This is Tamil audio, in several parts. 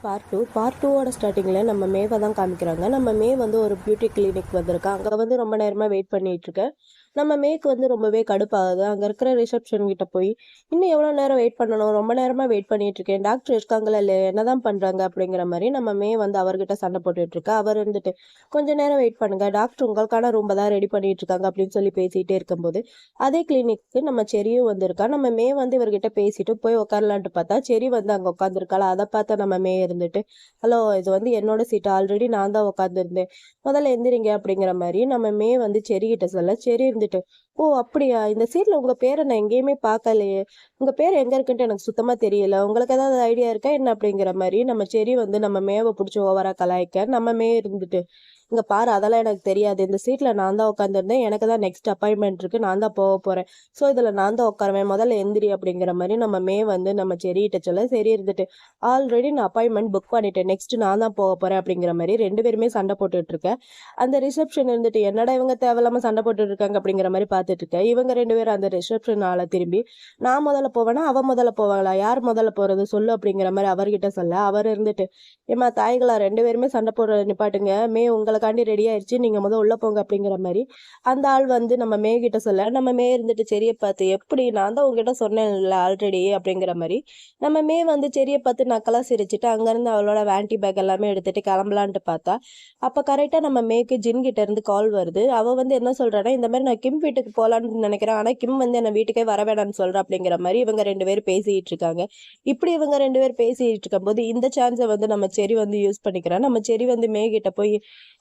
பார்ட் டூவோட ஸ்டார்டிங்கில் நம்ம மேவை தான் காமிக்கிறாங்க. நம்ம மே வந்து ஒரு பியூட்டி கிளினிக் வந்திருக்கா. அங்கே வந்து ரொம்ப நேரமாக வெயிட் பண்ணிட்டு இருக்கேன். நம்ம மேக்கு வந்து ரொம்பவே கடுப்பாகுது. அங்கே இருக்கிற ரிசப்ஷன் கிட்ட போய் இன்னும் எவ்வளோ நேரம் வெயிட் பண்ணணும், ரொம்ப நேரமாக வெயிட் பண்ணிட்டு இருக்கேன், டாக்டர் இருக்காங்களா இல்லையா, என்னதான் பண்ணுறாங்க அப்படிங்கிற மாதிரி நம்ம மே வந்து அவர்கிட்ட சண்டை போட்டுட்டு இருக்கா. அவர் இருந்துட்டு கொஞ்ச நேரம் வெயிட் பண்ணுங்க, டாக்டர் உங்களுக்கான ரூமை தான் ரெடி பண்ணிட்டு இருக்காங்க அப்படின்னு சொல்லி பேசிகிட்டே இருக்கும்போது அதே கிளினிக்கு நம்ம செரியும் வந்திருக்கா. நம்ம மே வந்து இவர்கிட்ட பேசிட்டு போய் உட்காரலான்ட்டு பார்த்தா செரி வந்து அங்கே உட்காந்துருக்காளா. அதை பார்த்தா நம்ம மே இருந்துட்டு, ஹலோ இது வந்து என்னோட சீட், ஆல்ரெடி நான் தான் உட்காந்துருந்தேன், முதல்ல எந்திரிங்க அப்படிங்கிற மாதிரி நம்ம மே வந்து செரி கிட்ட சொல்ல, செரி இருந்துட்டு, ஓ அப்படியா, இந்த சீட்ல உங்க பேரை நான் எங்கேயுமே பார்க்கலையே, உங்க பேர் எங்க இருக்குன்ட்டு எனக்கு சுத்தமா தெரியல, உங்களுக்கு ஏதாவது ஐடியா இருக்கா என்ன அப்படிங்கிற மாதிரி நம்ம செரி வந்து நம்ம மேவை பிடிச்சி ஓவரா கலாய்க்க, நம்ம மே இருந்துட்டு, இங்க பாரு அதெல்லாம் எனக்கு தெரியாது, இந்த சீட்ல நான் தான் உட்காந்துருந்தேன், எனக்கு தான் நெக்ஸ்ட் அப்பாயின்மெண்ட் இருக்கு, நான் தான் போக போறேன், ஸோ இதுல நான் தான் உட்காருவேன், முதல்ல எந்திரி அப்படிங்கிற மாதிரி நம்ம மே வந்து நம்ம செரிகிட்ட சொல்ல, சரி இருந்துட்டு, ஆல்ரெடி நான் அப்பாயின்மெண்ட் புக் பண்ணிட்டேன், நெக்ஸ்ட் நான் தான் போக போறேன் அப்படிங்கிற மாதிரி ரெண்டு பேருமே சண்டை போட்டுட்டு இருக்கேன். அந்த ரிசப்ஷன் இருந்துட்டு என்னடா இவங்க தேவையில்லாம சண்டை போட்டுட்டு இருக்காங்க அப்படிங்கிற மாதிரி பார்த்துட்டு இருக்கேன். இவங்க ரெண்டு பேரும் அந்த ரிசப்ஷன் ஆளை திரும்பி, நான் முதல்ல போவேனா அவ முதல்ல போவாங்களா, யார் முதல்ல போறது சொல்லு அப்படிங்கிற மாதிரி அவர்கிட்ட சொல்ல, அவர் இருந்துட்டு, ஏமா தாய்களா ரெண்டு பேருமே சண்டை போடுற நிப்பாட்டுங்க, மே உங்களுக்காண்டி ரெடி ஆயிடுச்சு, நீங்க முதல் உள்ள போங்க அப்படிங்கிற மாதிரி அந்த ஆள் வந்து நம்ம மே கிட்ட சொல்ல, நம்ம மே இருந்துட்டு செடியை பார்த்து, எப்படி நான் தான் உங்ககிட்ட சொன்னேன்ல ஆல்ரெடி அப்படிங்கிற மாதிரி நம்ம மே வந்து செடியை பார்த்து நக்கலா சிரிச்சுட்டு அங்கேருந்து அவளோட வேன்டி பேக் எல்லாமே எடுத்துட்டு கிளம்பலான்ட்டு பார்த்தா, அப்போ கரெக்டாக நம்ம மேக்கு ஜின் கிட்ட இருந்து கால் வருது. அவள் வந்து என்ன சொல்கிறான்னா, இந்த மாதிரி நான் கிம் வீட்டுக்கு போகலான்னு நினைக்கிறேன், ஆனால் கிம் வந்து என்னை வீட்டுக்கே வர வேணான்னு சொல்கிறேன் அப்படிங்கிற மாதிரி இவங்க ரெண்டு பேரும் பேசிக்கிட்டு இருக்காங்க. இப்படி இவங்க ரெண்டு பேர் பேசிக்கிட்டு இருக்கும்போது இந்த சான்ஸை வந்து நம்ம செரி வந்து யூஸ் பண்ணிக்கிறோம். நம்ம செரி வந்து மே கிட்ட போய்,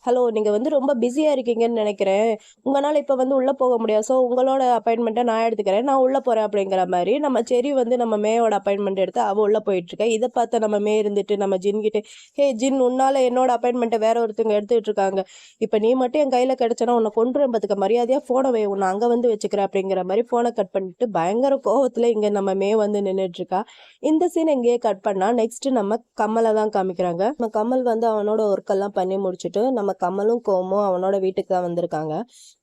ஹலோ நீங்கள் வந்து ரொம்ப பிஸியாக இருக்கீங்கன்னு நினைக்கிறேன், உங்களால் இப்போ வந்து உள்ளே போக முடியாது, ஸோ உங்களோட அப்பாயின்மெண்ட்டை நான் எடுத்துக்கிறேன், நான் உள்ளே போகிறேன் அப்படிங்கிற மாதிரி நம்ம செரி வந்து நம்ம மேயோட அப்பாயின்மெண்ட் எடுத்து அவள் உள்ளே போயிட்டுருக்கா. இதை பார்த்து நம்ம மே இருந்துட்டு நம்ம ஜின் கிட்டே, ஹே ஜின் உன்னால் என்னோட அப்பாயின்மெண்ட்டை வேற ஒருத்தவங்க எடுத்துகிட்டு இருக்காங்க, இப்போ நீ மட்டும் என் கையில் கிடச்சனா உன்னை கொண்டுறேன் பார்த்துக்க, மரியாதையாக ஃபோனை வை, உன்னை அங்கே வந்து வச்சுக்கிறேன் அப்படிங்கிற மாதிரி ஃபோனை கட் பண்ணிட்டு பயங்கர கோவத்தில் இங்கே நம்ம மே வந்து நின்றுட்டுருக்கா. இந்த சீன் எங்கேயே கட் பண்ணால் நெக்ஸ்ட்டு நம்ம கமலை தான் காமிக்கிறாங்க. நம்ம கமல் வந்து அவனோட ஒர்க்கெல்லாம் பண்ணி முடிச்சுட்டு நம்ம கமலும் கோமும் அவனோட வீட்டுக்கு தான் வந்திருக்காங்க.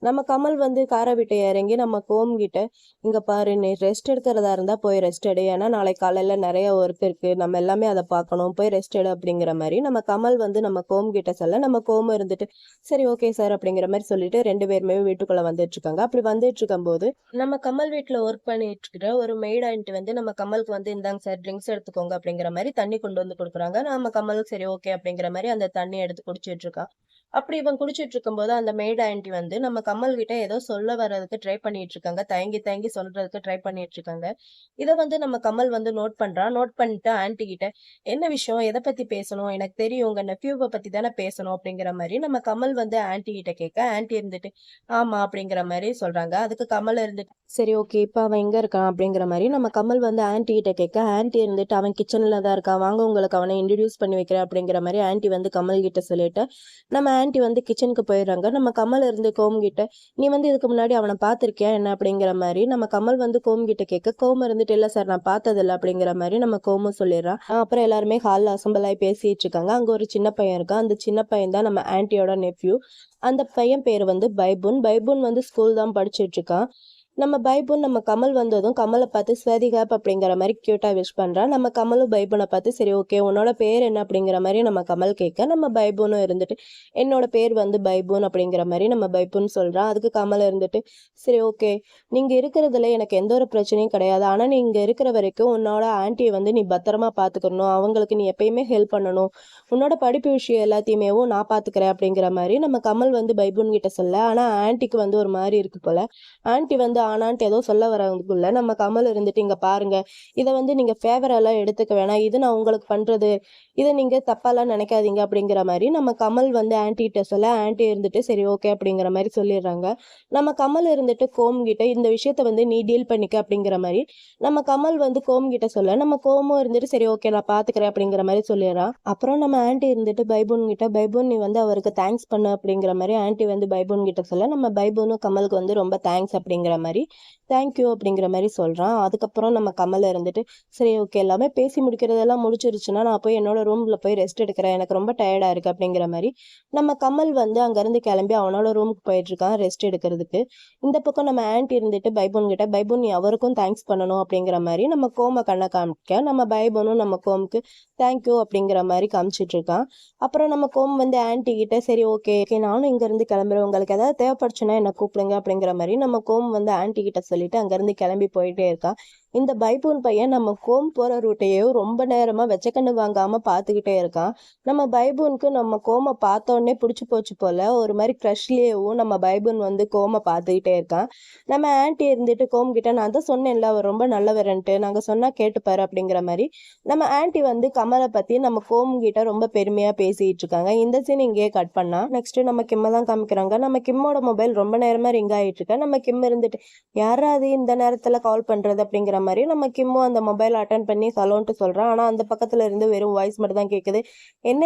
நம்ம கமல் வந்து காரை விட்டு இறங்கி நம்ம கோம் கிட்ட, இங்கே பாரு நீ ரெஸ்ட் எடுக்கிறதா இருந்தால் போய் ரெஸ்ட் எடு, ஏன்னா நாளைக்கு காலையில் நிறைய ஒர்க் இருக்குது, நம்ம எல்லாமே அதை பார்க்கணும், போய் ரெஸ்ட் எடு அப்படிங்கிற மாதிரி நம்ம கமல் வந்து நம்ம கோம் கிட்ட சொல்ல, நம்ம கோம் இருந்துட்டு சரி ஓகே சார் அப்படிங்கிற மாதிரி சொல்லிட்டு ரெண்டு பேருமே வீட்டுக்குள்ளே வந்துட்டு இருக்காங்க. அப்படி வந்துட்டு இருக்கும்போது நம்ம கமல் வீட்டில் ஒர்க் பண்ணிட்டு இருக்கிற ஒரு மெய்ட் ஆண்டி வந்து நம்ம கமலுக்கு வந்து இந்தாங்க சார் ட்ரிங்க்ஸ் எடுத்துக்கோங்க அப்படிங்கிற மாதிரி தண்ணி கொண்டு வந்து கொடுக்குறாங்க. நம்ம கமலுக்கு சரி ஓகே அப்படிங்கிற மாதிரி அந்த தண்ணி எடுத்து குடிச்சிட்டு இருக்கா. அப்படி இவன் குடிச்சிட்டு இருக்கும்போது அந்த மெய்ட் ஆண்டி வந்து நம்ம கமல் கிட்ட ஏதோ சொல்ல வர்றதுக்கு ட்ரை பண்ணிட்டு இருக்காங்க, தயங்கி தயங்கி சொல்றதுக்கு ட்ரை பண்ணிட்டு இருக்காங்க. இதை வந்து நம்ம கமல் வந்து நோட் பண்றான். நோட் பண்ணிட்டு ஆன்டி கிட்ட, என்ன விஷயம், எதை பத்தி பேசணும், எனக்கு தெரியும் உங்க நெஃப்யூவை பத்தி தானே பேசணும் அப்படிங்கிற மாதிரி நம்ம கமல் வந்து ஆன்டி கிட்ட கேட்க, ஆன்டி இருந்துட்டு ஆமா அப்படிங்கிற மாதிரி சொல்றாங்க. அதுக்கு கமல் இருந்துட்டு சரி ஓகே இப்போ அவன் எங்க இருக்கான் அப்படிங்கிற மாதிரி நம்ம கமல் வந்து ஆன்டி கிட்ட கேட்க, ஆன்டி இருந்துட்டு அவன் கிச்சன்ல தான் இருக்கான், வாங்க உங்களுக்கு அவனை இன்ட்ரடியூஸ் பண்ணி வைக்கிறேன் அப்படிங்கிற மாதிரி ஆன்டி வந்து கமல் கிட்ட சொல்லிட்டு நம்ம ஆன்டி வந்து கிச்சனுக்கு போயிடுறாங்க. நம்ம கமல் இருந்து கோம் கிட்ட, நீ வந்து இதுக்கு முன்னாடி அவனை பார்த்துருக்கியா என்ன அப்படிங்கிற மாதிரி நம்ம கமல் வந்து கோம் கிட்ட கேட்க, கோம் இருந்துட்டு இல்லை சார் நான் பார்த்ததில்லை அப்படிங்கிற மாதிரி நம்ம கோமும் சொல்லிடுறான். அப்புறம் எல்லாருமே ஹாலில் அசம்பிள் ஆகி பேசிட்டு இருக்காங்க. அங்கே ஒரு சின்ன பையன் இருக்கான். அந்த சின்ன பையன் தான் நம்ம ஆன்டியோட நெஃப்யூ. அந்த பையன் பேர் வந்து பைபுன். பைபுன் வந்து ஸ்கூல் தான் படிச்சுட்டு இருக்கான். நம்ம பைபுன் நம்ம கமல் வந்ததும் கமலை பார்த்து ஸ்வேதிகாப் அப்படிங்கிற மாதிரி கியூட்டா விஷ் பண்றான். நம்ம கமலும் பைபுனை பார்த்து சரி ஓகே உன்னோட பேர் என்ன அப்படிங்கிற மாதிரி நம்ம கமல் கேட்க, நம்ம பைபுனும் இருந்துட்டு என்னோட பேர் வந்து பைபுன் அப்படிங்கிற மாதிரி நம்ம பைபுன் சொல்றான். அதுக்கு கமல் இருந்துட்டு சரி ஓகே நீங்க இருக்கிறதுல எனக்கு எந்த ஒரு பிரச்சனையும் கிடையாது, ஆனா நீங்க இருக்கிற வரைக்கும் உன்னோட ஆன்ட்டியை வந்து நீ பத்திரமா பாத்துக்கணும், அவங்களுக்கு நீ எப்பயுமே ஹெல்ப் பண்ணணும், உன்னோட படிப்பு விஷயம் எல்லாத்தையுமே நான் பாத்துக்கிறேன் அப்படிங்கிற மாதிரி நம்ம கமல் வந்து பைபுன் கிட்ட சொல்ல. ஆனா ஆன்ட்டிக்கு வந்து ஒரு மாதிரி இருக்கு போல. ஆன்ட்டி வந்து ஆனான்ட்டு ஏதோ சொல்ல வரதுக்குள்ள நம்ம கமல் இருந்துட்டு, இங்க பாருங்க இதை வந்து நீங்க ஃபேவரெல்லாம் எடுத்துக்க வேணாம், இது நான் உங்களுக்கு பண்றது, இதை நீங்க தப்பாலாம் நினைக்காதீங்க அப்படிங்கிற மாதிரி நம்ம கமல் வந்து ஆன்ட்டிகிட்ட சொல்ல, ஆன்ட்டி இருந்துட்டு சரி ஓகே அப்படிங்கிற மாதிரி சொல்லிடுறாங்க. நம்ம கமல் இருந்துட்டு கோம் கிட்ட இந்த விஷயத்த வந்து நீ டீல் பண்ணிக்க அப்படிங்கிற மாதிரி நம்ம கமல் வந்து கோம் கிட்ட சொல்ல, நம்ம கோமும் இருந்துட்டு சரி ஓகே நான் பாத்துக்கிறேன் அப்படிங்கிற மாதிரி சொல்லிடுறான். அப்புறம் நம்ம ஆன்ட்டி இருந்துட்டு பைபூன் கிட்ட, பைபூன் நீ வந்து அவருக்கு தேங்க்ஸ் பண்ணு அப்படிங்கிற மாதிரி ஆன்ட்டி வந்து பைபூன் கிட்ட சொல்ல, நம்ம பைபூனும் கமலுக்கு வந்து ரொம்ப தேங்க்ஸ் அப்படிங்கிற மாதிரி மாதிரி தேங்க்யூ அப்படிங்கிற மாதிரி சொல்கிறான். அதுக்கப்புறம் நம்ம கமல் இருந்துட்டு சரி ஓகே எல்லாமே பேசி முடிக்கிறதெல்லாம் முடிச்சிருச்சுன்னா நான் போய் என்னோட ரூமில் போய் ரெஸ்ட் எடுக்கிறேன், எனக்கு ரொம்ப டயர்டாக இருக்குது அப்படிங்கிற மாதிரி நம்ம கமல் வந்து அங்கேருந்து கிளம்பி அவனோட ரூமுக்கு போயிட்டுருக்கான் ரெஸ்ட் எடுக்கிறதுக்கு. இந்த பக்கம் நம்ம ஆன்ட்டி இருந்துட்டு பைபூன் கிட்ட பைபூன் நீ அவருக்கும் தேங்க்ஸ் பண்ணணும் அப்படிங்கிற மாதிரி நம்ம கோம கண்ணை காமிக்க நம்ம பைபூனும் நம்ம கோமுக்கு தேங்க்யூ அப்படிங்கிற மாதிரி காமிச்சிட்டு இருக்கான். அப்புறம் நம்ம கோம் வந்து ஆன்ட்டி கிட்ட சரி ஓகே நானும் இங்கேருந்து கிளம்புறேன், உங்களுக்கு ஏதாவது தேவைப்படுச்சுன்னா என்ன கூப்பிடுங்க அப்படிங்கிற மாதிரி நம்ம கோம் வந்து ஆன்ட்டி கிட்ட சொல்லிட்டு அங்கேருந்து கிளம்பி போயிட்டே இருக்கான். இந்த பைபூன் பையன் நம்ம கோம் போற ரூட்டையும் ரொம்ப நேரமா வெச்சக்கண்ணு வாங்காம பாத்துக்கிட்டே இருக்கான். நம்ம பைபூனுக்கு நம்ம கோம பார்த்தோன்னே பிடிச்சி போச்சு போல, ஒரு மாதிரி க்ரஷ்லயேவும் நம்ம பைபூன் வந்து கோம பார்த்துக்கிட்டே இருக்கான். நம்ம ஆன்ட்டி இருந்துட்டு கோம் கிட்ட நான் தான் சொன்னேன்ல அவர் ரொம்ப நல்லவரன்ட்டு, நாங்க சொன்னா கேட்டுப்பாரு அப்படிங்கிற மாதிரி நம்ம ஆன்ட்டி வந்து கமலை பத்தி நம்ம கோம் கிட்ட ரொம்ப பெருமையா பேசிட்டு இருக்காங்க. இந்த சீன் இங்கேயே கட் பண்ணா நெக்ஸ்ட் நம்ம கிம்ம தான் காமிக்கிறாங்க. நம்ம கிம்மோட மொபைல் ரொம்ப நேரமா ரிங் ஆயிட்டு இருக்க. நம்ம கிம் இருந்துட்டு யாராவது இந்த நேரத்துல கால் பண்றது அப்படிங்கிற மாதிரி நம்ம கிம்மு அந்த மொபைல் அட்டன் பண்ணி சலோன்ட்டு சொல்றான். ஆனா அந்த பக்கத்துல இருந்து வெறும் வாய்ஸ் மட்டும் தான் கேட்குது.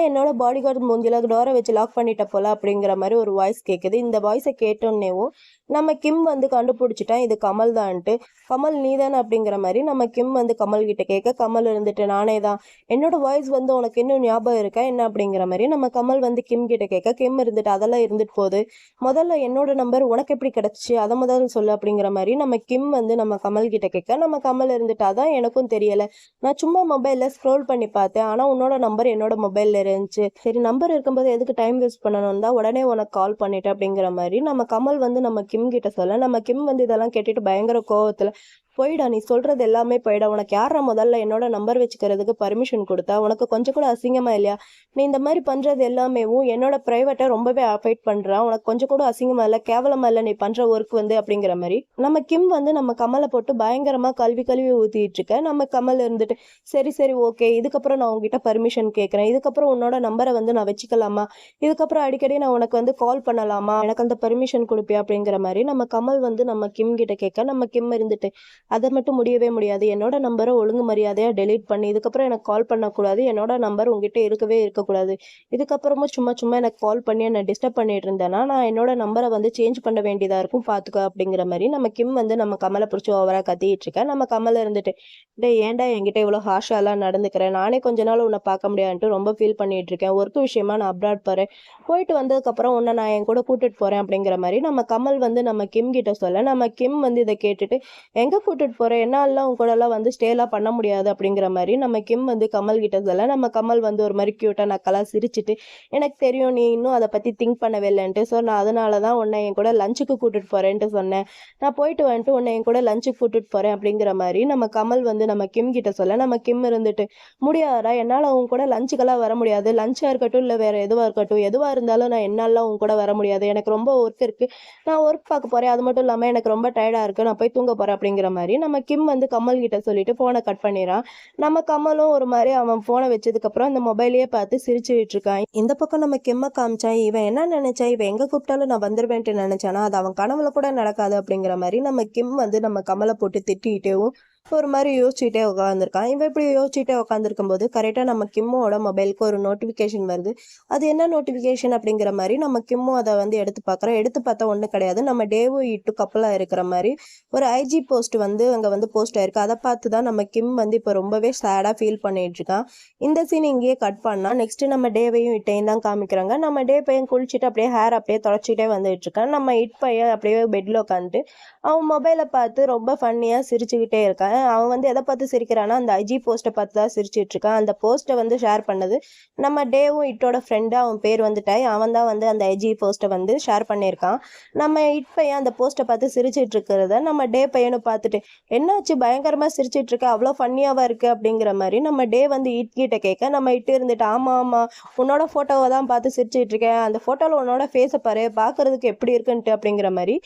என்னோட பாடி கார்டு மூஞ்சில டோரை வச்சு லாக் பண்ணிட்ட போல அப்படிங்கிற மாதிரி ஒரு வாய்ஸ் கேட்குது. இந்த வாய்ஸை கேட்டோன்னேவும் நம்ம கிம் வந்து கண்டுபிடிச்சிட்டான் இது கமல் தான்ட்டு. கமல் நீதானே அப்படிங்கிற மாதிரி நம்ம கிம் வந்து கமல் கிட்ட கேட்க கமல் இருந்துட்டு நானே தான், என்னோட வாய்ஸ் வந்து உனக்கு இன்னும் ஞாபகம் இருக்கா என்ன அப்படிங்கிற மாதிரி நம்ம கமல் வந்து கிம் கிட்ட கேட்க கிம் இருந்துட்டு அதெல்லாம் இருந்துட்டு போகுது, முதல்ல என்னோட நம்பர் உனக்கு எப்படி கிடைச்சிச்சு அதை முதல்ல சொல்லு அப்படிங்கிற மாதிரி நம்ம கிம் வந்து நம்ம கமல் கிட்ட கேட்க நம்ம கமல் இருந்துட்டு அதான் எனக்கும் தெரியல, நான் சும்மா மொபைல்ல ஸ்க்ரோல் பண்ணி பார்த்தேன், ஆனா உன்னோட நம்பர் என்னோட மொபைல்ல இருந்துச்சு, சரி நம்பர் இருக்கும்போது எதுக்கு டைம் வேஸ்ட் பண்ணணும் தான் உடனே உனக்கு கால் பண்ணிட்டேன் அப்படிங்கிற மாதிரி நம்ம கமல் வந்து நம்ம கிம் கிட்ட சொல்ல நம்ம கிம் வந்து இதெல்லாம் கேட்டுட்டு பயங்கர கோவத்துல போயிடா நீ சொல்றது எல்லாமே போயிடா, உனக்கு யாரா முதல்ல என்னோட நம்பர் வச்சுக்கிறதுக்கு பர்மிஷன் கொடுத்தா, உனக்கு கொஞ்சம் கூட அசிங்கமா இல்லையா, நீ இந்த மாதிரி பண்றது எல்லாமேவும் என்னோட பிரைவேட்டை ரொம்பவே அஃபெக்ட் பண்றான், உனக்கு கொஞ்சம் கூட அசிங்கமா இல்லை கேவலமா இல்லை நீ பண்ற ஒர்க் வந்து அப்படிங்கிற மாதிரி நம்ம கிம் வந்து நம்ம கமலை போட்டு பயங்கரமா கல்வி ஊத்திட்டு இருக்க. நம்ம கமல் இருந்துட்டு சரி சரி ஓகே இதுக்கப்புறம் நான் உங்ககிட்ட பர்மிஷன் கேட்கறேன், இதுக்கப்புறம் உன்னோட நம்பரை வந்து நான் வச்சுக்கலாமா, இதுக்கப்புறம் அடிக்கடி நான் உனக்கு வந்து கால் பண்ணலாமா, எனக்கு அந்த பர்மிஷன் கொடுப்பியா அப்படிங்கிற மாதிரி நம்ம கமல் வந்து நம்ம கிம் கிட்ட கேட்க நம்ம கிம் இருந்துட்டு அதை மட்டும் முடியவே முடியாது, என்னோட நம்பரை ஒழுங்கு மரியாதையாக டெலீட் பண்ணி இதுக்கப்புறம் எனக்கு கால் பண்ணக்கூடாது, என்னோட நம்பர் உங்ககிட்ட இருக்கவே இருக்கக்கூடாது, இதுக்கப்புறமும் சும்மா சும்மா எனக்கு கால் பண்ணி என்னை டிஸ்டர்ப் பண்ணிட்டு இருந்தேன்னா நான் என்னோட நம்பரை வந்து சேஞ்ச் பண்ண வேண்டியதாக இருக்கும் பார்த்துக்க அப்படிங்கிற மாதிரி நம்ம கிம் வந்து நம்ம கமலை பிடிச்சி ஓவராக கத்திட்டு இருக்கேன். நம்ம கமலை இருந்துட்டு டே ஏன்டா என்கிட்ட இவ்வளோ ஹாஷாலாம் நடந்துக்கிறேன், நானே கொஞ்ச நாள் உன்னை பார்க்க முடியாதுன்ட்டு ரொம்ப ஃபீல் பண்ணிட்டு இருக்கேன், ஒர்க் விஷயமா நான் அப்ராட் போகிறேன், போயிட்டு வந்ததுக்கப்புறம் உன்னை நான் என் கூட கூட்டிட்டு போகிறேன் அப்படிங்கிற மாதிரி நம்ம கமல் வந்து நம்ம கிம் கிட்ட சொல்ல நம்ம கிம் வந்து இதை கேட்டுட்டு எங்கே கூட்டிட்டு போகிறேன் என்னாலாம் உன் கூடலாம் வந்து ஸ்டேலாம் பண்ண முடியாது அப்படிங்கிற மாதிரி நம்ம கிம் வந்து கமல் கிட்ட சொல்ல நம்ம கமல் வந்து ஒரு மாதிரி க்யூட்டாக நக்கலாக சிரிச்சிட்டு எனக்கு தெரியும் நீ இன்னும் அதை பற்றி திங்க் பண்ணவே இல்லைன்ட்டு, ஸோ நான் அதனால தான் உன்னை என் கூட லஞ்சுக்கு கூட்டிட்டு போகிறேன்ட்டு சொன்னேன், நான் போயிட்டு வந்துட்டு உன்னை என் கூட லஞ்சுக்கு கூட்டிட்டு போகிறேன் அப்படிங்கிற மாதிரி நம்ம கமல் வந்து நம்ம கிம் கிட்ட சொல்ல நம்ம கிம் இருந்துட்டு முடியாதா என்னால் உன் கூட லஞ்சுக்கெல்லாம் வர முடியாது, லஞ்சாக இருக்கட்டும் இல்லை வேறு எதுவாக இருக்கட்டும் எதுவாக இருந்தாலும் நான் என்னாலாம் உன் கூட வர முடியாது, எனக்கு ரொம்ப ஒர்க் இருக்குது, நான் ஒர்க் பார்க்க போகிறேன், அது மட்டும் இல்லாமல் எனக்கு ரொம்ப டயர்டாக இருக்குது, நான் போய் தூங்க போகிறேன் அப்படிங்கிற மாதிரி நம்ம கிம் வந்து கமல் கிட்ட சொல்லிட்டு போனை கட் பண்ணிடுறான். நம்ம கமலும் ஒரு மாதிரி அவன் போனை வச்சதுக்கு அப்புறம் அந்த மொபைலையே பார்த்து சிரிச்சுட்டு இருக்கான். இந்த பக்கம் நம்ம கிம்ம காமிச்சான், இவன் என்ன நினைச்சா இவன் எங்க கூப்பிட்டாலும் நான் வந்துருவேன்ட்டு நினைச்சானா அது அவன் கனவுல கூட நடக்காது அப்படிங்கிற மாதிரி நம்ம கிம் வந்து நம்ம கமலை போட்டு திட்டிகிட்டேவும் ஒரு மாதிரி யோசிச்சுட்டே உட்காந்துருக்கான். இவன் இப்படி யோசிச்சுட்டே உட்காந்துருக்கும் போது கரெக்டாக நம்ம கிம்மோட மொபைலுக்கு ஒரு நோட்டிஃபிகேஷன் வருது. அது என்ன நோட்டிஃபிகேஷன் அப்படிங்கிற மாதிரி நம்ம கிம்மும் அதை வந்து எடுத்து பார்க்குறோம். எடுத்து பார்த்தா ஒன்றும் கிடையாது, நம்ம டேவு இட்டு கப்பலாக இருக்கிற மாதிரி ஒரு ஐஜி போஸ்ட் வந்து அங்கே வந்து போஸ்ட் ஆயிருக்கு. அதை பார்த்து தான் நம்ம கிம் வந்து இப்போ ரொம்பவே சேடாக ஃபீல் பண்ணிட்டு இருக்கான். இந்த சீன் இங்கேயே கட் பண்ணால் நெக்ஸ்ட் நம்ம டேவையும் இட்டையும் தான் காமிக்கிறாங்க. நம்ம டே பையன் குளிச்சுட்டு அப்படியே ஹேர் அப்படியே தொடச்சிட்டே வந்துட்டு இருக்கான். நம்ம இட் பையன் அப்படியே பெட்டில் உட்காந்துட்டு அவன் மொபைலை பார்த்து ரொம்ப ஃபன்னியாக சிரிச்சுக்கிட்டே இருக்கான். அவன் வந்து எதை பார்த்து சிரிக்கிறான்னா அந்த ஐஜி போஸ்ட்டை பார்த்து தான் சிரிச்சிட்டு இருக்கான். அந்த போஸ்ட்டை வந்து ஷேர் பண்ணது நம்ம டேவும் இட்டோட ஃப்ரெண்டு, அவன் பேர் வந்துட்டாய், அவன் தான் வந்து அந்த ஐஜி போஸ்ட்டை வந்து ஷேர் பண்ணியிருக்கான். நம்ம இட் பையன் அந்த போஸ்ட்டை பார்த்து சிரிச்சிட்டு இருக்கிறத நம்ம டே பையனை பார்த்துட்டு என்னாச்சு பயங்கரமாக சிரிச்சிட்டு இருக்க அவ்வளோ ஃபன்னியாவா இருக்கு அப்படிங்கிற மாதிரி நம்ம டே வந்து இட் கிட்ட கேட்க நம்ம இட்டு இருந்துட்டு ஆமாம் ஆமாம் உன்னோட ஃபோட்டோவை தான் பார்த்து சிரிச்சிட்டு இருக்கேன், அந்த ஃபோட்டோவில் உன்னோட ஃபேஸை பாரு பார்க்கறதுக்கு எப்படி இருக்குன்ட்டு அப்படிங்கிற மாதிரி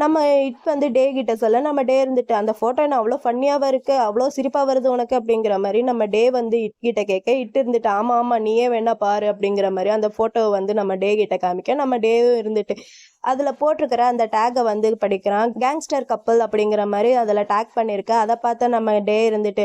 நம்ம இட் வந்து டே கிட்ட சொல்ல நம்ம டே இருந்துட்டு அந்த ஃபோட்டோ நான் அவ்வளோ ஃபன்னியாவாக இருக்கு அவ்வளோ சிரிப்பாக வருது உனக்கு அப்படிங்கிற மாதிரி நம்ம டே வந்து இட் கிட்ட கேட்க இட்டு இருந்துட்டு ஆமாம் ஆமாம் நீயே வேணா பாரு அப்படிங்கிற மாதிரி அந்த ஃபோட்டோவை வந்து நம்ம டே கிட்ட காமிக்க நம்ம டேவும் இருந்துட்டு அதில் போட்டிருக்கிற அந்த டேகை வந்து படிக்கிறான். கேங்ஸ்டர் கப்பல் அப்படிங்கிற மாதிரி அதில் டேக் பண்ணியிருக்க. அதை பார்த்து நம்ம டே இருந்துட்டு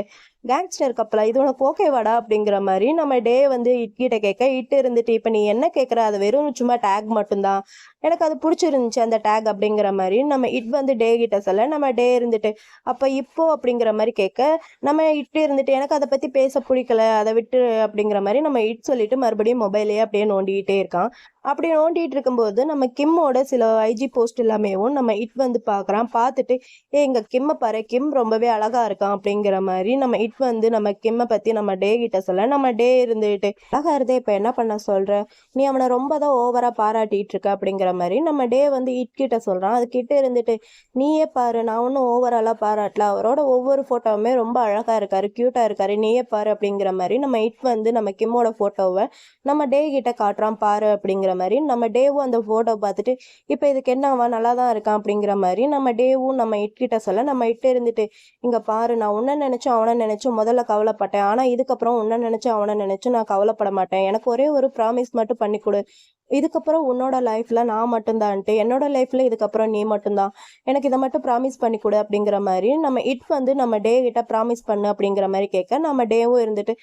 கேங்ஸ்டர் கப்பலா இது உனக்கு ஓகேவாடா அப்படிங்கிற மாதிரி நம்ம டே வந்து இட்கிட்ட கேட்க, இட்டு இருந்துட்டு இப்போ நீ என்ன கேட்குற, அது வெறும் சும்மா டேக் மட்டும்தான், எனக்கு அது பிடிச்சிருந்துச்சு அந்த டேக் அப்படிங்கிற மாதிரி நம்ம இட் வந்து டே கிட்ட சொல்ல, நம்ம டே இருந்துட்டு அப்போ இப்போ அப்படிங்கிற மாதிரி கேட்க, நம்ம இட்டு இருந்துட்டு எனக்கு அதை பற்றி பேச பிடிக்கல, அதை விட்டு அப்படிங்கிற மாதிரி நம்ம இட் சொல்லிட்டு மறுபடியும் மொபைலையே அப்படியே நோண்டிக்கிட்டே இருக்கான். அப்படி நோண்டிட்டு இருக்கும்போது நம்ம கிம்மோட சில ஐஜி போஸ்ட் எல்லாமேவும் நம்ம இட் வந்து பார்க்குறான். பார்த்துட்டு எங்க கிம்ம பாரு, கிம் ரொம்பவே அழகா இருக்கான் அப்படிங்கிற மாதிரி நம்ம இட் வந்து நம்ம கிம்ம பத்தி நம்ம டே கிட்ட சொல்ல, நம்ம டே இருந்துட்டு அழகா இருந்தே இப்ப என்ன பண்ண சொல்ற, நீ அவனை ரொம்ப தான் ஓவரா பாராட்டிட்டு இருக்க அப்படிங்கிற மாதிரி நம்ம டே வந்து இட் கிட்ட சொல்றான். அது கிட்ட இருந்துட்டு நீயே பாரு, நான் ஒன்றும் ஓவராலா பாராட்டல, அவரோட ஒவ்வொரு போட்டோவுமே ரொம்ப அழகா இருக்காரு, கியூட்டா இருக்காரு, நீயே பாரு அப்படிங்கிற மாதிரி நம்ம இட் வந்து நம்ம கிம்மோட போட்டோவை நம்ம டே கிட்ட காட்டுறான் பாரு அப்படிங்கிற மாதிரி நம்ம டேவும் அந்த போட்டோ பார்த்துட்டு இப்போ இதுக்கு என்னவா நல்லா தான் இருக்கான் அப்படிங்கிற மாதிரி நம்ம டேவும் நம்ம இட்கிட்ட சொல்ல, நம்ம இட்டு இருந்துட்டு இங்க பாரு, நான் உன்ன நினைச்சும் அவனை நினைச்சும் முதல்ல கவலைப்பட்டேன், ஆனா இதுக்கப்புறம் உன்ன நினைச்சும் அவனை நினைச்சும் நான் கவலைப்பட மாட்டேன், எனக்கு ஒரே ஒரு ப்ராமிஸ் மட்டும் பண்ணி கொடு, இதுக்கப்புறம் உன்னோட லைஃப்ல நான் மட்டும்தான்ட்டு, என்னோட லைஃப்ல இதுக்கப்புறம் நீ மட்டும்தான், எனக்கு இதை மட்டும் ப்ராமிஸ் பண்ணி கொடு அப்படிங்கிற மாதிரி நம்ம இட் வந்து நம்ம டே கிட்ட ப்ராமிஸ் பண்ணு அப்படிங்கிற மாதிரி கேட்க, நம்ம டேவும் இருந்துட்டு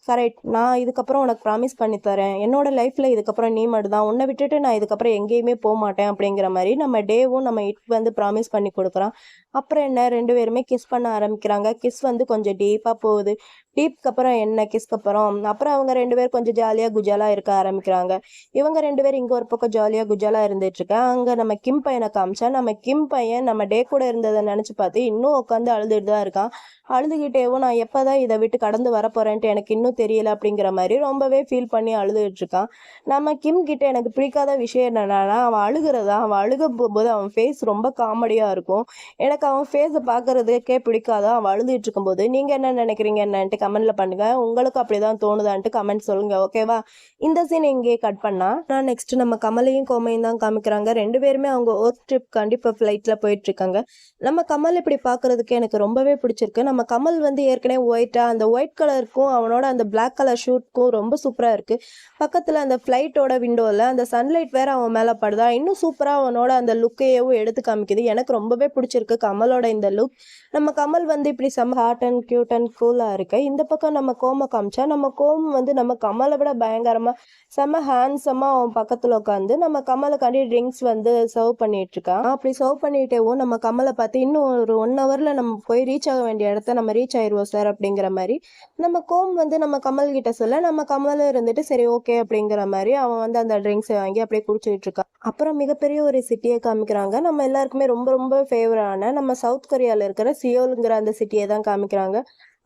கரெக்ட், நான் இதுக்கப்புறம் உனக்கு ப்ராமிஸ் பண்ணி தரேன், என்னோட லைஃப்ல இதுக்கப்புறம் நீ மட்டும் தான், உன்னை விட்டுட்டு நான் இதுக்கப்புறம் எங்கேயுமே போக மாட்டேன் அப்படிங்கிற மாதிரி நம்ம டேவும் நம்ம இட் வந்து ப்ராமிஸ் பண்ணி கொடுக்குறான். அப்புறம் என்ன, ரெண்டு பேருமே கிஸ் பண்ண ஆரம்பிக்கிறாங்க. கிஸ் வந்து கொஞ்சம் டீப்பாக போகுது. டீப்க்கு அப்புறம் என்ன, கிஸ்க்கு அப்புறம் அவங்க ரெண்டு பேரும் கொஞ்சம் ஜாலியாக குஜாலாக இருக்க ஆரம்பிக்கிறாங்க. இவங்க ரெண்டு பேரும் இங்கே ஒரு பக்கம் ஜாலியாக குஜாலாக இருந்துட்டு இருக்கேன். அங்கே நம்ம கிம் பையனை காமிச்சா, நம்ம கிம் பையன் நம்ம டே கூட இருந்ததை நினச்சி பார்த்து இன்னும் உட்காந்து அழுதுட்டு தான் இருக்கான். அழுதுகிட்டேவும் நான் எப்போதான் இதை விட்டு கடந்து வரப்போறேன்ட்டு எனக்கு இன்னும் தெரியல அப்படிங்கிற மாதிரி ரொம்பவே ஃபீல் பண்ணி அழுதுகிட்டு இருக்கான். நம்ம கிம் கிட்ட எனக்கு பிடிக்காத விஷயம் என்னன்னா, அவன் அழுகிறதா, அவன் அழுக போகும்போது அவன் ஃபேஸ் ரொம்ப காமெடியாக இருக்கும். எனக்கு அவன் ஃபேஸை பார்க்கறதுக்கே பிடிக்காதா அவன் அழுதுட்டு இருக்கும்போது. நீங்கள் என்ன நினைக்கிறீங்க என்னன்ட்டு கமெண்ட்ல பண்ணுங்க. உங்களுக்கு அப்படிதான் தோணுதான்ட்டு கமெண்ட் சொல்லுங்க, ஓகேவா? இந்த சீன் இங்கே கட் பண்ணா நான் நெக்ஸ்ட் நம்ம கமலையும் கோமையும் தான் காமிக்கிறாங்க. ரெண்டு பேருமே அவங்க ஒர்க் ட்ரிப் கண்டிப்பாக ஃப்ளைட்டில் போயிட்டு இருக்காங்க. நம்ம கமல் இப்படி பார்க்கறதுக்கு எனக்கு ரொம்பவே பிடிச்சிருக்கு. நம்ம கமல் வந்து ஏற்கனவே ஒயிட்டா, அந்த ஒயிட் கலருக்கும் அவனோட அந்த பிளாக் கலர் ஷூட்க்கும் ரொம்ப சூப்பராக இருக்கு. பக்கத்தில் அந்த ஃப்ளைட்டோட விண்டோவில் அந்த சன்லைட் வேற அவன் மேலே படுதா, இன்னும் சூப்பராக அவனோட அந்த லுக்கையவும் எடுத்து காமிக்குது. எனக்கு ரொம்பவே பிடிச்சிருக்கு கமலோட இந்த லுக். நம்ம கமல் வந்து இப்படி செம்ம ஹாட் அண்ட் கியூட் அண்ட் கூலாக இருக்கு. இந்த பக்கம் நம்ம கோமை காமிச்சா, நம்ம கோம் வந்து நம்ம கமலை விட பயங்கரமாக செம்ம ஹேண்ட்ஸமாக அவன் பக்கத்தில் உட்காந்து நம்ம கமலுக்காண்டி ட்ரிங்க்ஸ் வந்து சர்வ் பண்ணிட்டு இருக்கான். அப்படி சர்வ் பண்ணிட்டேவும் நம்ம கமலை பார்த்து இன்னும் ஒரு 1 ஹவரில் நம்ம போய் ரீச் ஆக வேண்டிய இடத்த நம்ம ரீச் ஆயிடுவோம் சார் அப்படிங்கிற மாதிரி நம்ம கோம் வந்து நம்ம கமல் கிட்ட சொல்ல, நம்ம கமல் இருந்துட்டு சரி ஓகே அப்படிங்கிற மாதிரி அவன் வந்து அந்த ட்ரிங்க்ஸை வாங்கி அப்படியே குடிச்சிட்டு இருக்கான். அப்புறம் மிகப்பெரிய ஒரு சிட்டியை காமிக்கிறாங்க. நம்ம எல்லாருக்குமே ரொம்ப ரொம்ப ஃபேவரான நம்ம சவுத் கொரியாவில் இருக்கிற சியோலுங்கிற அந்த சிட்டியை தான் காமிக்கிறாங்க.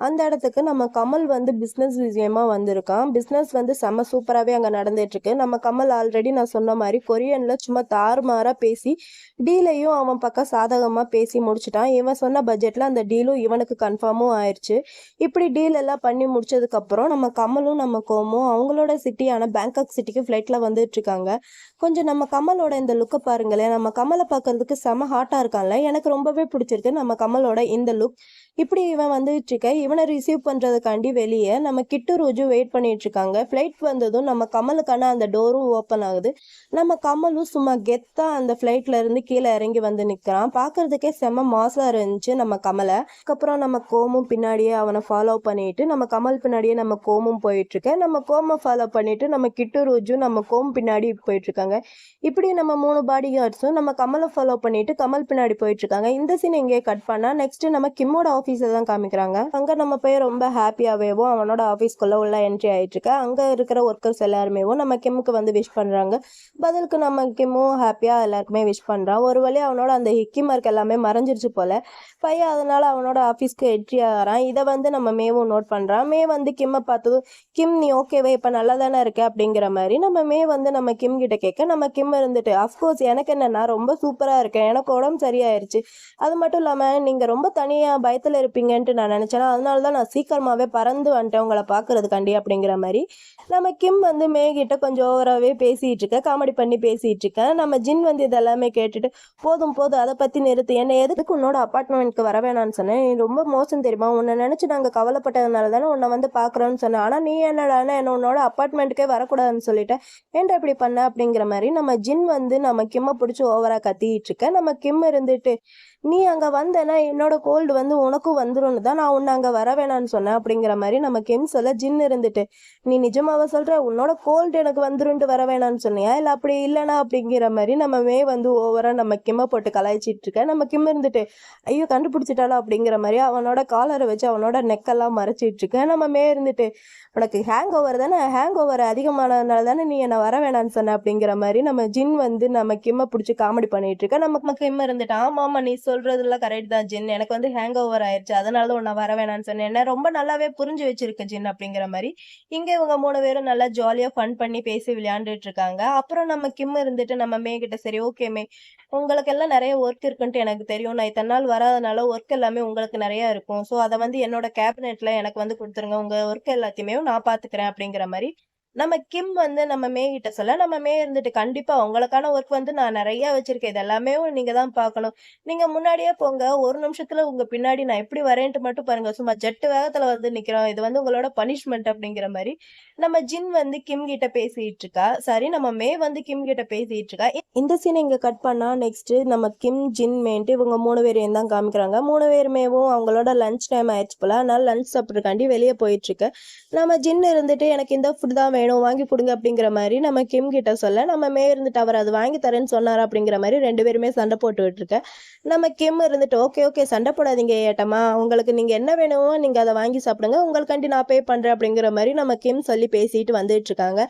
அந்த இடத்துக்கு நம்ம கமல் வந்து பிஸ்னஸ் விஷயமா வந்திருக்கான். பிஸ்னஸ் வந்து செம்ம சூப்பராகவே அங்கே நடந்துட்டு இருக்கு. நம்ம கமல் ஆல்ரெடி நான் சொன்ன மாதிரி கொரியனில் சும்மா தாறுமாறாக பேசி டீலையும் அவன் பக்கம் சாதகமாக பேசி முடிச்சுட்டான். இவன் சொன்ன பட்ஜெட்டில் அந்த டீலும் இவனுக்கு கன்ஃபார்மும் ஆயிடுச்சு. இப்படி டீல் எல்லாம் பண்ணி முடிச்சதுக்கப்புறம் நம்ம கமலும் நம்ம கோமும் அவங்களோட சிட்டியான பேங்காக் சிட்டிக்கு ஃப்ளைட்டில் வந்துட்டு இருக்காங்க. கொஞ்சம் நம்ம கமலோட இந்த லுக்கை பாருங்களேன். நம்ம கமலை பார்க்கறதுக்கு செம ஹாட்டாக இருக்கான்ல, எனக்கு ரொம்பவே பிடிச்சிருக்கு நம்ம கமலோட இந்த லுக். இப்படி இவன் வந்துட்டு இருக்க, இவனை ரிசீவ் பண்ணுறதுக்காண்டி வெளியே நம்ம கிட்டு ரோஜு வெயிட் பண்ணிட்டு இருக்காங்க. ஃப்ளைட் வந்ததும் நம்ம கமலுக்கான அந்த டோரும் ஓப்பன் ஆகுது. நம்ம கமலும் சும்மா கெத்தா அந்த ஃப்ளைட்ல இருந்து கீழே இறங்கி வந்து நிற்கிறான். பார்க்கறதுக்கே செம்ம மாசா இருந்துச்சு நம்ம கமலை. அதுக்கப்புறம் நம்ம கோமும் பின்னாடியே அவனை ஃபாலோ பண்ணிட்டு நம்ம கமல் பின்னாடியே நம்ம கோமும் போயிட்டு இருக்க, நம்ம கோமை ஃபாலோ பண்ணிட்டு நம்ம கிட்டு ரோஜு நம்ம கோம் பின்னாடி போயிட்டு இருக்காங்க. இப்படி நம்ம 3 பாடி கார்ட்ஸும் நம்ம கமலை ஃபாலோ பண்ணிட்டு கமல் பின்னாடி போயிட்டு இருக்காங்க. இந்த சீன் எங்கேயே கட் பண்ணா நெக்ஸ்ட் நம்ம கிம்மோட ஆஃபீஸை தான் காமிக்கிறாங்க. அங்க நம்ம போய் ரொம்ப ஹாப்பியாவேவும் அவனோட ஆஃபீஸ்க்குள்ள உள்ள என்ட்ரி ஆயிட்டு இருக்க. அங்க இருக்கிற ஒர்க்கர்ஸ் எல்லாருமேவும் நம்ம கிம்முக்கு வந்து விஷ் பண்றாங்க. பதிலுக்கு நம்ம கிம்மும் ஹாப்பியா எல்லாருக்குமே விஷ் பண்றான். ஒரு வழி அவனோட அந்த ஹிக்கி மார்க் எல்லாமே மறைஞ்சிருச்சு போல பையன், அதனால அவனோட ஆஃபீஸ்க்கு என்ட்ரி ஆகிறான். இதை வந்து நம்ம மேவும் நோட் பண்றான். மே வந்து கிம்மை பார்த்ததும் கிம் நீ ஓகேவே இப்போ நல்லா தானே இருக்க அப்படிங்கிற மாதிரி நம்ம மே வந்து நம்ம கிம் கிட்ட கேட்க, நம்ம கிம் இருந்துட்டு அஃப்கோர்ஸ் எனக்கு என்னன்னா ரொம்ப சூப்பராக இருக்கேன், எனக்கு உடம்பு சரியாயிருச்சு, அது மட்டும் இல்லாமல் நீங்கள் ரொம்ப தனியாக பயத்தில் இருப்பீங்கன்ட்டு நான் நினச்சேன்னா அதனால தான் நான் சீக்கிரமாகவே பறந்து வந்துட்டேன் உங்களை பார்க்கறதுக்காண்டி அப்படிங்கிற மாதிரி நம்ம கிம் வந்து மே கிட்ட கொஞ்சம் ஓவராகவே பேசிகிட்டு இருக்க, காமெடி பண்ணி பேசிகிட்டு இருக்கேன். நம்ம ஜின் வந்து இதெல்லாமே கேட்டுட்டு போதும் போதும் அதை பற்றி நிறுத்து, என்ன எதுக்கு உன்னோட அப்பார்ட்மெண்ட்க்கு வர வேணான்னு சொன்னேன், நீ ரொம்ப மோசம் தெரியுமா, உன்னை நினச்சி நாங்கள் கவலைப்பட்டதுனால தானே உன்னை வந்து பார்க்குறோன்னு சொன்னேன், ஆனால் நீ என்னடானா என்ன உன்னோட அப்பார்ட்மெண்ட்டுக்கே வரக்கூடாதுன்னு சொல்லிட்டேன், ஏன்டா இப்படி பண்ண அப்படிங்கிற மாதிரி நம்ம ஜின் வந்து நம்ம கிம்மை பிடிச்சி ஓவராக கத்திக்கிட்டு இருக்கேன். நம்ம கிம் இருந்துட்டு நீ அங்கே வந்தேன்னா என்னோட கோல்டு வந்து உனக்கும் வந்துரும்னு தான் நான் உன்னை அங்கே வர வேணான்னு சொன்னேன் அப்படிங்கிற மாதிரி நம்ம கிம் சொல்ல, ஜின் இருந்துட்டு நீ நிஜமாவா சொல்ற, உன்னோட கோல்டு எனக்கு வந்துருன்ட்டு வர வேணான்னு சொன்னியா இல்ல அப்படி இல்லைனா அப்படிங்கிற மாதிரி நம்ம மே வந்து ஓவரா நம்ம கிம்ம போட்டு கலாய்ச்சிட்டு இருக்க. நம்ம கிம் இருந்துட்டு ஐயோ கண்டுபிடிச்சிட்டாளா அப்படிங்கிற மாதிரி அவனோட காலரை வச்சு அவனோட நெக்கெல்லாம் மறைச்சிட்டு இருக்க. நம்ம மே இருந்துட்டு உனக்கு ஹேங் ஓவர் தானே, ஹேங் ஓவர் அதிகமானதுனால தானே நீ என்னை வர வேணான்னு சொன்ன அப்படிங்கிற மாதிரி நம்ம ஜின் வந்து நம்ம கிம்ம பிடிச்சி காமெடி பண்ணிட்டு இருக்க. நம்ம கிம் இருந்துட்டு ஆமா நீ சொல்றதுல கரெக்ட் தான் ஜின், எனக்கு வந்து ஹேங் ஓவர் ஆயிடுச்சு, அதனால தான் உன்னை வர வேணான்னு சொன்னேன், என்ன ரொம்ப நல்லாவே புரிஞ்சு வச்சிருக்க ஜின் அப்படிங்கிற மாதிரி இங்க இவங்க 3 பேரும் நல்லா ஜாலியா ஃபன் பண்ணி பேசி விளையாண்டுட்டு இருக்காங்க. அப்புறம் நம்ம கிம் இருந்துட்டு நம்ம மே கிட்ட சரி ஓகே மே, உங்களுக்கு எல்லாம் நிறைய ஒர்க் இருக்குன்ட்டு எனக்கு தெரியும், நான் இத்தனை நாள் வராதனால ஒர்க் எல்லாமே உங்களுக்கு நிறைய இருக்கும், ஸோ அதை வந்து என்னோட கேபினெட்ல எனக்கு வந்து கொடுத்துருங்க, உங்க ஒர்க் எல்லாத்தையுமே நான் பாத்துக்கிறேன் அப்படிங்கிற மாதிரி நம்ம கிம் வந்து நம்ம மே கிட்ட சொல்ல, நம்ம மே இருந்துட்டு கண்டிப்பா உங்களுக்கான ஒர்க் வந்து நான் நிறைய வச்சிருக்கேன், இது எல்லாமே நீங்க தான் பார்க்கணும், நீங்க முன்னாடியே போங்க, ஒரு நிமிஷத்துல உங்க பின்னாடி நான் எப்படி வரேன்ட்டு மட்டும் பாருங்க, சும்மா ஜெட்டு வேகத்துல வந்து நிக்கிறோம், இது வந்து உங்களோட பனிஷ்மெண்ட் அப்படிங்கிற மாதிரி நம்ம ஜின் வந்து கிம் கிட்ட பேசிட்டு இருக்கா. சரி நம்ம மே வந்து கிம் கிட்ட பேசிட்டு இருக்கா. இந்த சீனை இங்க கட் பண்ணா நெக்ஸ்ட் நம்ம கிம் ஜின் மேன்ட்டு இவங்க 3 பேரையும் தான் காமிக்கிறாங்க. 3 பேருமேவும் அவங்களோட லஞ்ச் டைம் ஆயிடுச்சு போல, அதனால லஞ்ச் சாப்பிட்றதுக்காண்டி வெளியே போயிட்டு இருக்கு. நம்ம ஜின் இருந்துட்டு எனக்கு இந்த ஃபுட் தான் வேணும் வாங்கி கொடுங்க அப்படிங்கிற மாதிரி நம்ம கிம் கிட்ட சொல்ல, நம்ம மே இருந்துட்டு அவர் அது வாங்கி தரேன்னு சொன்னார் அப்படிங்கிற மாதிரி 2 பேருமே சண்டை போட்டுக்கிட்டு இருக்க. நம்ம கிம் இருந்துட்டு ஓகே சண்டை போடாதீங்க ஏட்டமா, உங்களுக்கு நீங்க என்ன வேணுமோ நீங்க அதை வாங்கி சாப்பிடுங்க, உங்களுக்காண்டி நான் பே பண்றேன் அப்படிங்கிற மாதிரி நம்ம கிம் சொல்லி பேசிட்டு வந்துட்டு இருக்காங்க.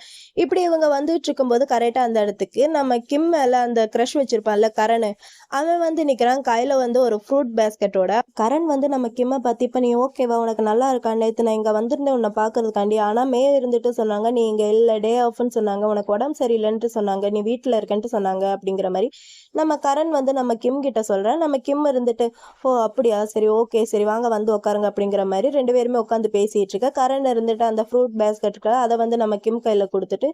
இப்படி இவங்க வந்துட்டு இருக்கும்போது கரெக்டா அந்த இடத்துக்கு நம்ம கிம் மேல அந்த க்ரஷ் வச்சிருப்பான்ல கரண், அவன் வந்து நிக்கிறான் கையில வந்து ஒரு ஃப்ரூட் பேஸ்கெட்டோட. கரண் வந்து நம்ம கிம்ம பத்தி இப்ப நீ ஓகேவா, உனக்கு நல்லா இருக்கா, நேத்து நான் இங்க வந்திருந்தேன் உன்னை பாக்குறதுக்காண்டி, ஆனா மே இருந்துட்டு சொன்னாங்க நீ இங்க இல்ல டே ஆஃப்னு சொன்னாங்க, உனக்கு உடம்பு சரியில்லைன்ட்டு சொன்னாங்க, நீ வீட்டுல இருக்கன்ட்டு சொன்னாங்க அப்படிங்கிற மாதிரி நம்ம கரண் வந்து நம்ம கிம் கிட்ட சொல்றேன். நம்ம கிம் இருந்துட்டு ஓ அப்படியா சரி ஓகே சரி வாங்க வந்து உட்காருங்க அப்படிங்கிற மாதிரி 2 பேருமே உட்காந்து பேசிட்டு இருக்க. கரண் இருந்துட்டு அந்த ஃப்ரூட் பேஸ்கெட் அதை வந்து நம்ம கிம் கையில கொடுத்துட்டு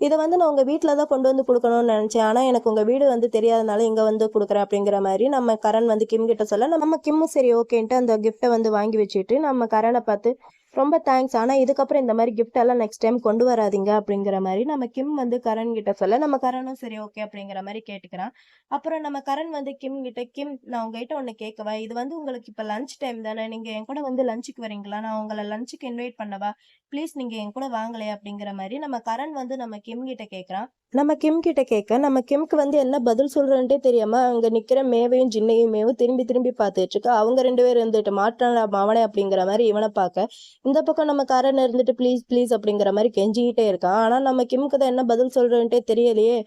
இதை வந்து நான் உங்க வீட்டுல தான் கொண்டு வந்து கொடுக்கணும்னு நினைச்சேன், ஆனா எனக்கு உங்க வீடு வந்து தெரியாதனால இங்க வந்து கொடுக்குறேன் அப்படிங்கிற மாதிரி நம்ம கரண் வந்து கிம் கிட்ட சொல்ல, நம்ம கிம்மும் சரி ஓகேன்ட்டு அந்த கிஃப்ட்டை வந்து வாங்கி வச்சுட்டு நம்ம கரணை பார்த்து ரொம்ப தேங்க்ஸ், ஆனால் இதுக்கப்புறம் இந்த மாதிரி கிஃப்ட் எல்லாம் நெக்ஸ்ட் டைம் கொண்டு வராதிங்க அப்படிங்கிற மாதிரி நம்ம கிம் வந்து கரண் கிட்ட சொல்ல, நம்ம கரணும் சரி ஓகே அப்படிங்கிற மாதிரி கேட்டுக்கிறான். அப்புறம் நம்ம கரண் வந்து கிம் கிட்ட கிம் நான் உங்ககிட்ட ஒன்று கேட்கவா, இது வந்து உங்களுக்கு இப்போ லஞ்ச் டைம் தானே, நீங்க என் கூட வந்து லஞ்சுக்கு வரீங்களா, நான் உங்களை லஞ்சுக்கு இன்வைட் பண்ணவா, ப்ளீஸ் நீங்க என் கூட வாங்கலையே அப்படிங்கிற மாதிரி நம்ம கரண் வந்து நம்ம கிம் கிட்ட கேட்குறான். நம்ம கிம் கிட்ட கேட்க நம்ம கிம்க்கு வந்து என்ன பதில் சொல்றேன்ட்டே தெரியாம அங்க நிக்கிற மேவையும் ஜின்னையுமேவும் திரும்பி பார்த்துட்டு இருக்கா. அவங்க 2 பேரும் இருந்துட்டு மாற்றான அவனை அப்படிங்கிற மாதிரி இவனை பார்க்க, இந்த பக்கம் நம்ம கரண் இருந்துட்டு ப்ளீஸ் ப்ளீஸ் அப்படிங்கிற மாதிரி கெஞ்சிக்கிட்டே இருக்கான். ஆனா நம்ம கிம்க்கு தான் என்ன பதில் சொல்றேன்ட்டே தெரியலையே,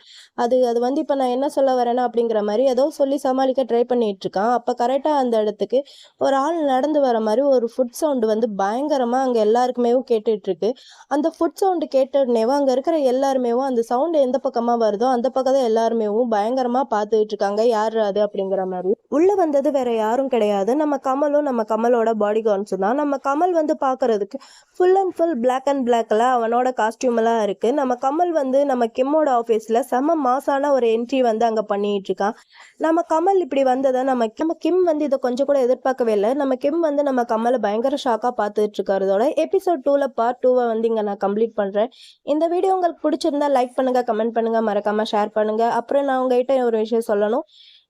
அது அது வந்து இப்ப நான் என்ன சொல்ல வரேன்னா அப்படிங்கிற மாதிரி ஏதோ சொல்லி சமாளிக்க ட்ரை பண்ணிட்டு இருக்கான். அப்ப கரெக்டா அந்த இடத்துக்கு ஒரு ஆள் நடந்து வர மாதிரி ஒரு ஃபுட் சவுண்டு வந்து பயங்கரமா அங்க எல்லாருக்குமே கேட்டுட்டு இருக்கு. அந்த ஃபுட் சவுண்டு கேட்டோடனேவும் அங்க இருக்கிற எல்லாருமேவும் அந்த சவுண்ட் எந்த பக்கமா வருதோ அந்த பக்கம் தான் எல்லாருமேவும் பயங்கரமா பார்த்துட்டு இருக்காங்க, யாரு அது அப்படிங்கிற மாதிரி. உள்ள வந்தது வேற யாரும் கிடையாது, நம்ம கமலும் நம்ம கமலோட பாடி கார்ட்ஸும் தான். நம்ம கமல் வந்து பாக்குறதுக்கு full and full black and பிளாக்ல அவனோட காஸ்டியூம் எல்லாம் இருக்கு. நம்ம கமல் வந்து நம்ம கிம்மோட ஆஃபீஸ்ல செம மாசான ஒரு என்ட்ரி வந்து அங்க பண்ணிட்டு இருக்கான். நம்ம கமல் இப்படி வந்ததை நம்ம கிம் வந்து இதை கொஞ்சம் கூட எதிர்பார்க்கவே இல்லை. நம்ம கிம் வந்து நம்ம கமலை பயங்கர ஷாக்கா பார்த்துட்டு இருக்கிறதோட எபிசோட் 2ல பார்ட் 2 வந்து இங்க நான் கம்ப்ளீட் பண்றேன். இந்த வீடியோ உங்களுக்கு பிடிச்சிருந்தா லைக் பண்ணுங்க, கமெண்ட் பண்ணுங்க, மறக்காம ஷேர் பண்ணுங்க. அப்புறம் நான் உங்ககிட்ட ஒரு விஷயம் சொல்லணும்,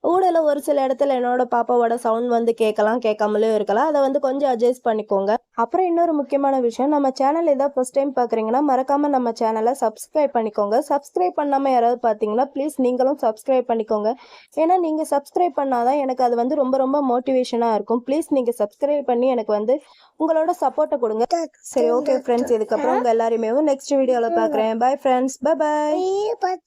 ஊடல ஒரு சில இடத்துல என்னோட பாப்பாவோட சவுண்ட் வந்து கேட்கலாம், கேட்காமலே இருக்கலாம், அதை வந்து கொஞ்சம் அட்ஜஸ்ட் பண்ணிக்கோங்க. அப்புறம் இன்னொரு முக்கியமான விஷயம், நம்ம சேனல் ஏதாவது ஃபர்ஸ்ட் டைம் பார்க்குறீங்கன்னா மறக்காம நம்ம சேனலை சப்ஸ்கிரைப் பண்ணிக்கோங்க. சப்ஸ்கிரைப் பண்ணாமல் யாராவது பார்த்தீங்கன்னா ப்ளீஸ் நீங்களும் சப்ஸ்கிரைப் பண்ணிக்கோங்க. ஏன்னா நீங்கள் சப்ஸ்கிரைப் பண்ணாதான் எனக்கு அது வந்து ரொம்ப ரொம்ப மோட்டிவேஷனாக இருக்கும். ப்ளீஸ் நீங்கள் சப்ஸ்கிரைப் பண்ணி எனக்கு வந்து உங்களோட சப்போர்ட்டை கொடுங்க. சரி ஓகே ஃப்ரெண்ட்ஸ், இதுக்கப்புறம் உங்கள் எல்லாருமே நெக்ஸ்ட் வீடியோவில் பார்க்குறேன். Bye friends, bye bye.